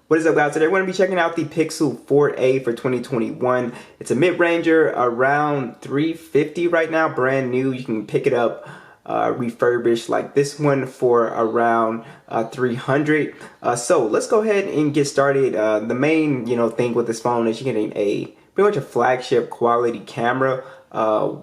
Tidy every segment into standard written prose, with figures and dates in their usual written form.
What is up, guys? Today we're going to be checking out the Pixel 4a for 2021. It's a mid-ranger around $350 right now, brand new. You can pick it up refurbished like this one for around $300. So let's go ahead and get started. The main thing with this phone is you're getting pretty much a flagship quality camera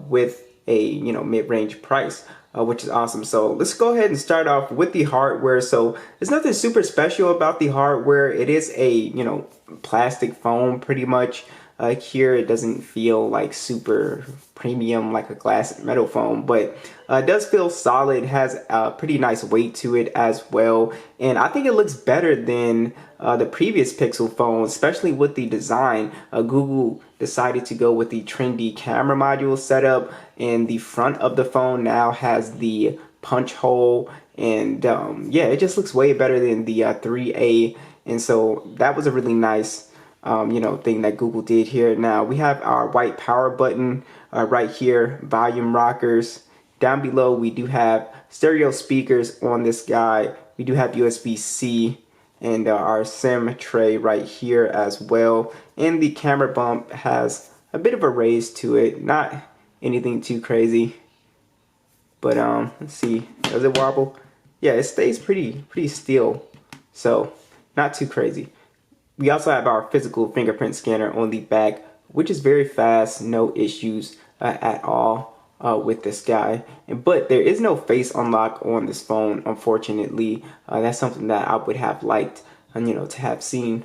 with a mid-range price. Which is awesome. So let's go ahead and start off with the hardware. So there's nothing super special about the hardware. It is a plastic phone pretty much. Here it doesn't feel like super premium like a glass metal phone, but it does feel solid. It has a pretty nice weight to it as well, and I think it looks better than the previous Pixel phone, especially with the design. Google decided to go with the trendy camera module setup, and the front of the phone now has the punch hole, and yeah, it just looks way better than the 3A, and so that was a really nice thing that Google did here. Now we have our white power button right here, volume rockers. Down below we do have stereo speakers on this guy. We do have USB-C and our SIM tray right here as well. And the camera bump has a bit of a raise to it, not anything too crazy. But let's see, does it wobble? Yeah, it stays pretty still, so not too crazy. We also have our physical fingerprint scanner on the back, which is very fast, no issues at all with this guy. But there is no face unlock on this phone, unfortunately. That's something that I would have liked, to have seen.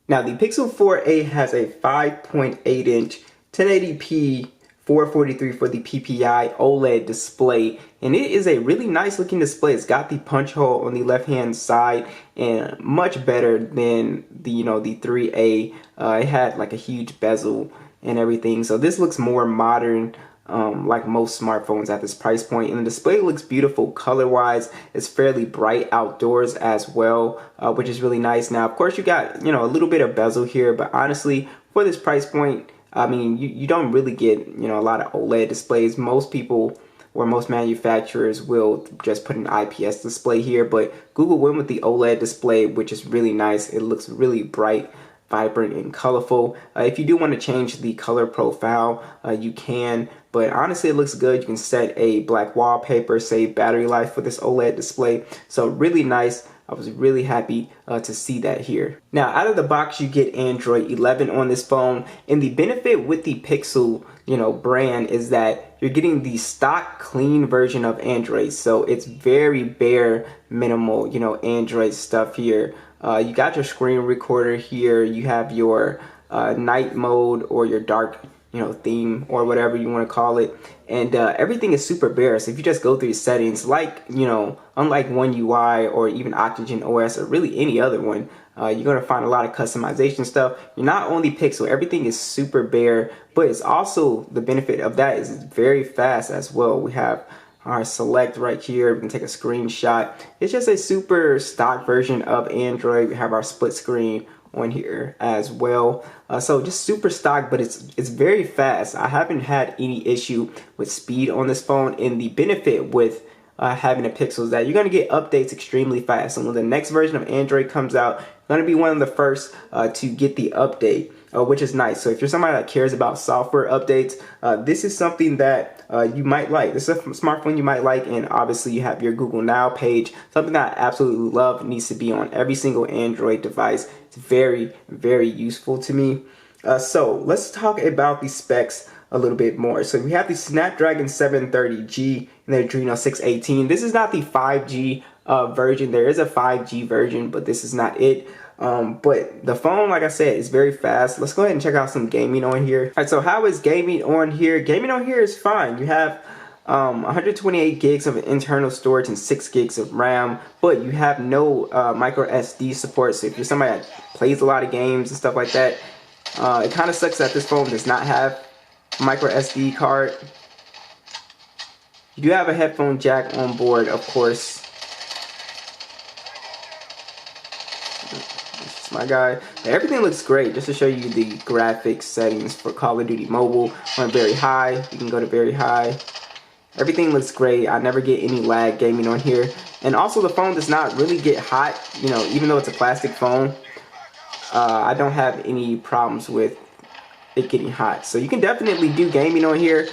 Now, the Pixel 4a has a 5.8-inch 1080p 443 for the PPI OLED display, and it is a really nice looking display. It's got the punch hole on the left hand side, and much better than the the 3A. It had like a huge bezel and everything, so this looks more modern, like most smartphones at this price point. And the display looks beautiful color wise. It's fairly bright outdoors as well, which is really nice. Now of course you got a little bit of bezel here, but honestly for this price point, I mean, you don't really get, a lot of OLED displays. Most people or most manufacturers will just put an IPS display here, but Google went with the OLED display, which is really nice. It looks really bright, vibrant, and colorful. If you do want to change the color profile, you can, but honestly, it looks good. You can set a black wallpaper, save battery life for this OLED display. So really nice. I was really happy to see that here. Now, out of the box, you get Android 11 on this phone, and the benefit with the Pixel, brand is that you're getting the stock clean version of Android. So it's very bare, minimal, Android stuff here. You got your screen recorder here. You have your night mode or your dark theme or whatever you want to call it, and everything is super bare. So if you just go through settings, like unlike One UI or even Oxygen OS or really any other one, you're gonna find a lot of customization stuff. You're not on the Pixel, everything is super bare, but it's also, the benefit of that is it's very fast as well. We have our select right here. We can take a screenshot. It's just a super stock version of Android. We have our split screen on here as well, so just super stock, but it's very fast. I haven't had any issue with speed on this phone, and the benefit with having a Pixel is that you're going to get updates extremely fast. And when the next version of Android comes out, you're going to be one of the first to get the update, which is nice. So if you're somebody that cares about software updates, this is something that you might like. This is a smartphone you might like, and obviously you have your Google Now page, something that I absolutely love, needs to be on every single Android device. It's very, very useful to me. So let's talk about the specs a little bit more. So we have the Snapdragon 730G and the Adreno 618. This is not the 5G version. There is a 5G version, but this is not it. But the phone, like I said, is very fast. Let's go ahead and check out some gaming on here. All right, so how is gaming on here? Gaming on here is fine. You have 128 gigs of internal storage and 6 gigs of RAM, but you have no micro SD support. So if you're somebody that plays a lot of games and stuff like that, it kind of sucks that this phone does not have a micro SD card. You do have a headphone jack on board, of course. This is my guy. Everything looks great. Just to show you the graphics settings for Call of Duty Mobile, on very high. You can go to very high. Everything looks great. I never get any lag gaming on here. And also the phone does not really get hot, you know, even though it's a plastic phone. I don't have any problems with it getting hot. So you can definitely do gaming on here.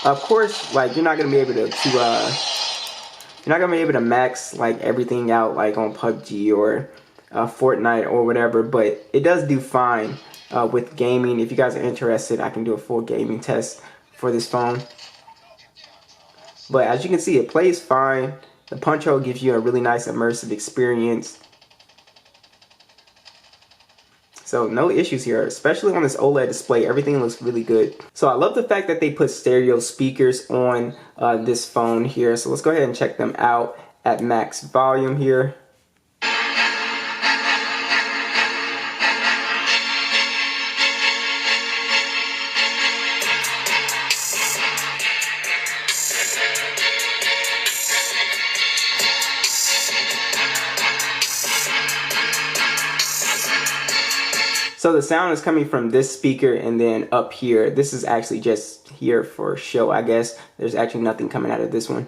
Of course, like you're not gonna be able to max like everything out like on PUBG or Fortnite or whatever, but it does do fine with gaming. If you guys are interested, I can do a full gaming test for this phone. But as you can see, it plays fine. The punch hole gives you a really nice immersive experience. So no issues here, especially on this OLED display. Everything looks really good. So I love the fact that they put stereo speakers on this phone here. So let's go ahead and check them out at max volume here. So the sound is coming from this speaker, and then up here, this is actually just here for show, I guess. There's actually nothing coming out of this one.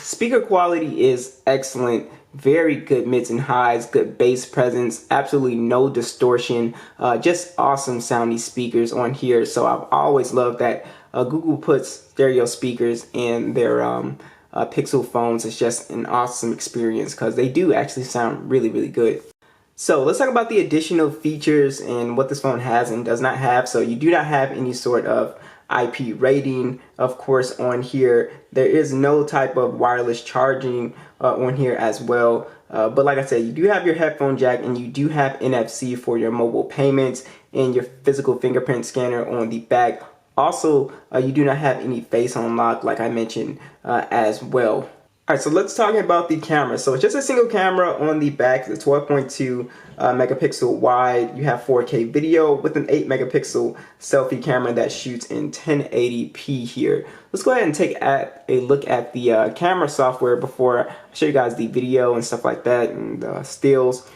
Speaker quality is excellent. Very good mids and highs, good bass presence, absolutely no distortion, just awesome sounding speakers on here. So I've always loved that Google puts stereo speakers in their Pixel phones. It's just an awesome experience because they do actually sound really, really good. So let's talk about the additional features and what this phone has and does not have. So you do not have any sort of IP rating, of course, on here. There is no type of wireless charging on here as well. But like I said, you do have your headphone jack and you do have NFC for your mobile payments and your physical fingerprint scanner on the back. Also, you do not have any face unlock, like I mentioned as well. All right, so let's talk about the camera. So it's just a single camera on the back, the 12.2 megapixel wide. You have 4K video with an 8 megapixel selfie camera that shoots in 1080p here. Let's go ahead and take a look at the camera software before I show you guys the video and stuff like that and stills.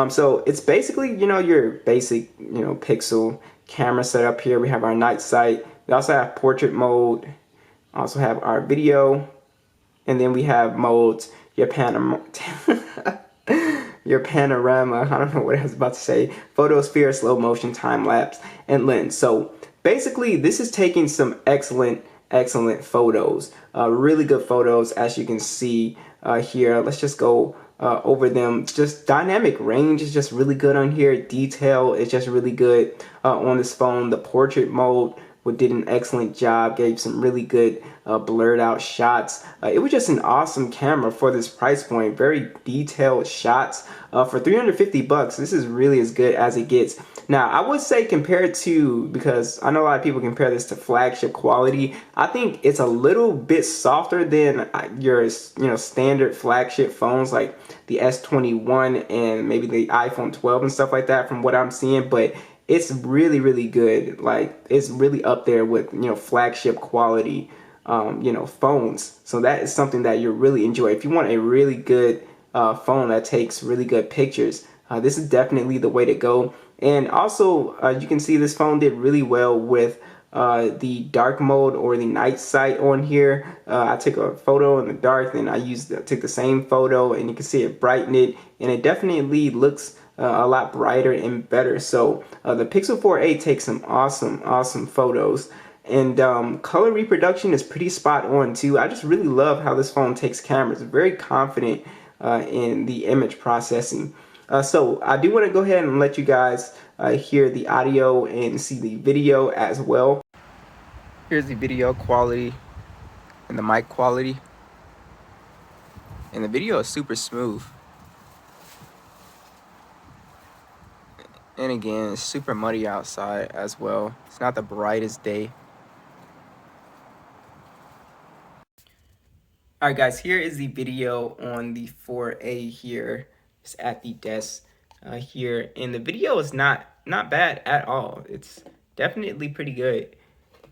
So it's basically, you know, your basic, you know, Pixel camera setup here. We have our night sight. We also have portrait mode. Also have our video. And then we have modes, your panorama, I don't know what I was about to say, photosphere, slow motion, time lapse, and lens. So basically this is taking some excellent photos, really good photos as you can see here. Let's just go over them. Just dynamic range is just really good on here. Detail is just really good on this phone. The portrait mode did an excellent job, gave some really good blurred out shots. It was just an awesome camera for this price point. Very detailed shots. For 350 bucks, this is really as good as it gets. Now, I would say compared to, because I know a lot of people compare this to flagship quality, I think it's a little bit softer than your standard flagship phones like the S21 and maybe the iPhone 12 and stuff like that from what I'm seeing, but it's really, really good. Like, it's really up there with, flagship quality, phones. So that is something that you really enjoy. If you want a really good phone that takes really good pictures, this is definitely the way to go. And also, you can see this phone did really well with the dark mode or the night sight on here. I took a photo in the dark, and I took the same photo, and you can see it brighten it, and it definitely looks a lot brighter and better. So the Pixel 4a takes some awesome photos, and color reproduction is pretty spot on too. I just really love how this phone takes cameras. Very confident in the image processing. So I do want to go ahead and let you guys hear the audio and see the video as well. Here's the video quality and the mic quality, and the video is super smooth. And again, it's super muddy outside as well. It's not the brightest day. Alright guys, here is the video on the 4a here. It's at the desk here. And the video is not bad at all. It's definitely pretty good.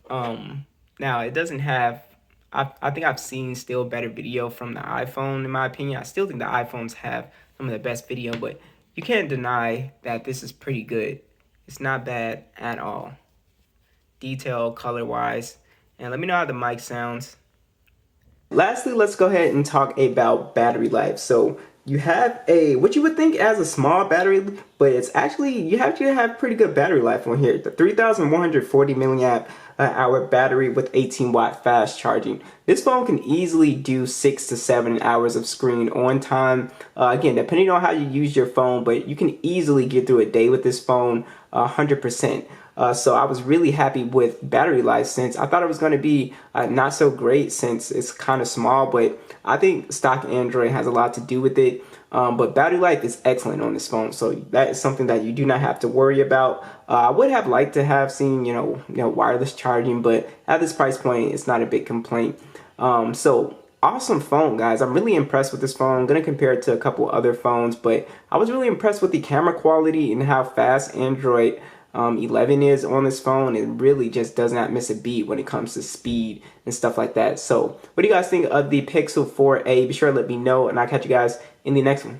Now, it doesn't have... I think I've seen still better video from the iPhone, in my opinion. I still think the iPhones have some of the best video, but you can't deny that this is pretty good. It's not bad at all. Detail, color-wise, And let me know how the mic sounds. Lastly, let's go ahead and talk about battery life. So you have what you would think as a small battery, but it's actually, you have to have pretty good battery life on here. The 3,140 milliamp hour battery with 18-watt fast charging. This phone can easily do 6 to 7 hours of screen on time. Again, depending on how you use your phone, but you can easily get through a day with this phone 100%. So I was really happy with battery life, since I thought it was going to be not so great since it's kind of small, but I think stock Android has a lot to do with it. But battery life is excellent on this phone, so that is something that you do not have to worry about. I would have liked to have seen, wireless charging, but at this price point, it's not a big complaint. So awesome phone, guys. I'm really impressed with this phone. I'm gonna compare it to a couple other phones, but I was really impressed with the camera quality and how fast Android 11 is on this phone. It really just does not miss a beat when it comes to speed and stuff like that. So what do you guys think of the Pixel 4a? Be sure to let me know, and I'll catch you guys in the next one.